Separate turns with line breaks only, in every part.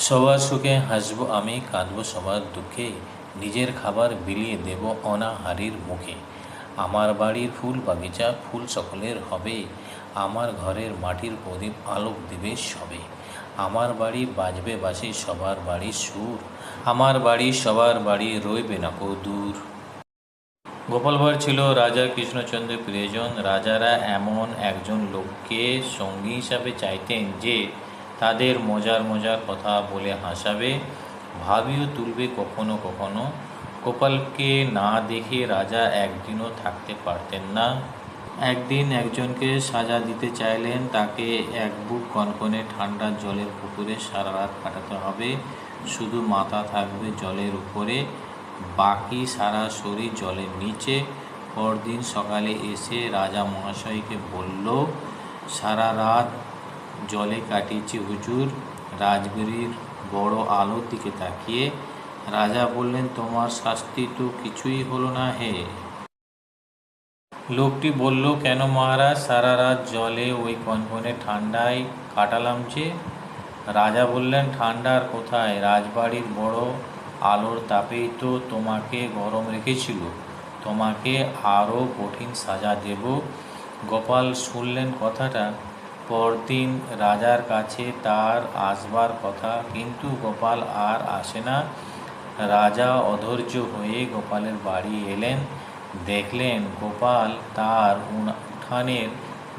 সবার সুখে হাসব আমি, কাঁদব সবার দুঃখে, নিজের খাবার বিলিয়ে দেব অনাহারীর মুখে। আমার বাড়ির ফুল বাগিচা ফুল সকলের হবে, আমার ঘরের মাটির প্রদীপ আলোক দিবে সবে। আমার বাড়ি বাজবে বাঁশি সবার বাড়ির সুর, আমার বাড়ি সবার বাড়ি রইবে না কো দূর। গোপাল ভাঁড় ছিল রাজা কৃষ্ণচন্দ্রের প্রিয়জন। রাজারা এমন একজন লোককে সঙ্গী হিসাবে চাইতেন যে তাদের মজার মজার কথা বলে হাসাবে, ভাবিও তুলবে কখনো কখনো। গোপালকে না দেখে রাজা একদিনও থাকতে পারতেন না। একদিন একজনকে সাজা দিতে চাইলেন, তাকে এক বুক কনকনে ঠান্ডা জলের পুকুরে সারা রাত কাটাতে হবে। শুধু মাথা থাকবে জলের উপরে, বাকি সারা শরীর জলের নিচে। পরদিন সকালে এসে রাজা মহাশয়কে বলল, সারা রাত জলে কাটিয়েছি হুজুর। রাজবাড়ির বড় আলোর দিকে তাকিয়ে রাজা বললেন, তোমার শাস্তি তো কিছুই হলো না হে। লোকটি বলল, কেন মহারাজ, সারা রাত জলে ওই কনকনে ঠান্ডায় কাটালাম যে। রাজা বললেন, ঠান্ডার কোথায়, রাজবাড়ির বড় আলোর তাপেই তো তোমাকে গরম রেখেছিল। তোমাকে আরও কঠিন সাজা দেব। গোপাল শুনলেন কথাটা। পরদিন রাজার কাছে তার আসবার কথা, কিন্তু গোপাল আর আসে না। রাজা অধৈর্য হয়ে গোপালের বাড়ি এলেন। দেখলেন গোপাল তার উঠানের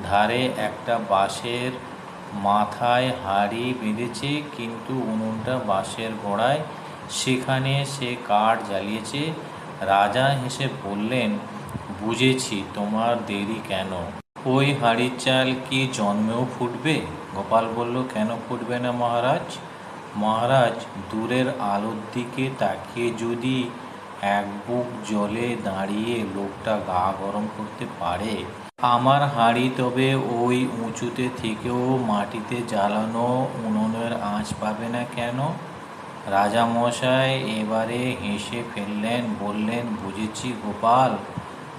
ধারে একটা বাঁশের মাথায় হাঁড়ি বেঁধেছে, কিন্তু উনুনটা বাঁশের গোড়ায়, সেখানে সে কাঠ জ্বালিয়েছে। রাজা হেসে বললেন, বুঝেছি তোমার দেরি কেন। ওই হাঁড়ির চাল কি জন্মেও ফুটবে? গোপাল বলল, কেন ফুটবে না মহারাজ? মহারাজ, দূরের আলোর দিকে তাকিয়ে যদি এক বুক জলে দাঁড়িয়ে লোকটা গা গরম করতে পারে, আমার হাঁড়ি তবে ওই উঁচুতে থেকেও মাটিতে জ্বালানো উনুনের আঁচ পাবে না কেন? রাজামশাই এবারে হেসে ফেললেন, বললেন, বুঝেছি গোপাল,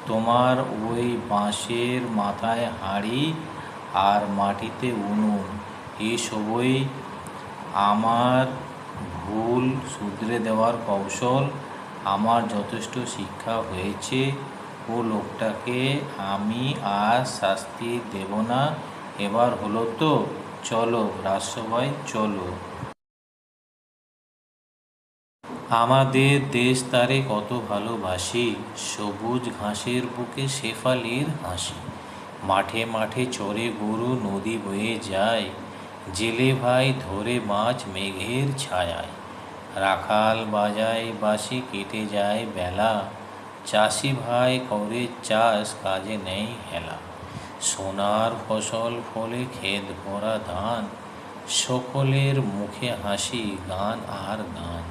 তোমার ওই বাঁশের মাথায় হাঁড়ি আর মাটিতে উনুন, এসবই আমার ভুল শুধরে দেওয়ার কৌশল। আমার যথেষ্ট শিক্ষা হয়েছে, ও লোকটাকে আমি আর শাস্তি দেব না। এবার হলো তো, চলো রাজসভায় চলো। আমাদের দেশ তারে কত ভালোবাসি, সবুজ ঘাসের বুকে শেফালির হাসি। মাঠে মাঠে চরে গরু, নদী বয়ে যায়, জেলে ভাই ধরে মাছ মেঘের ছায়ায়। রাখাল বাজায় বাঁশি, কেটে যায় বেলা, চাষি ভাই করে চাষ, কাজে নেই হেলা। সোনার ফসল ফলে ক্ষেত ভরা ধান, সকলের মুখে হাসি, গান আর গান।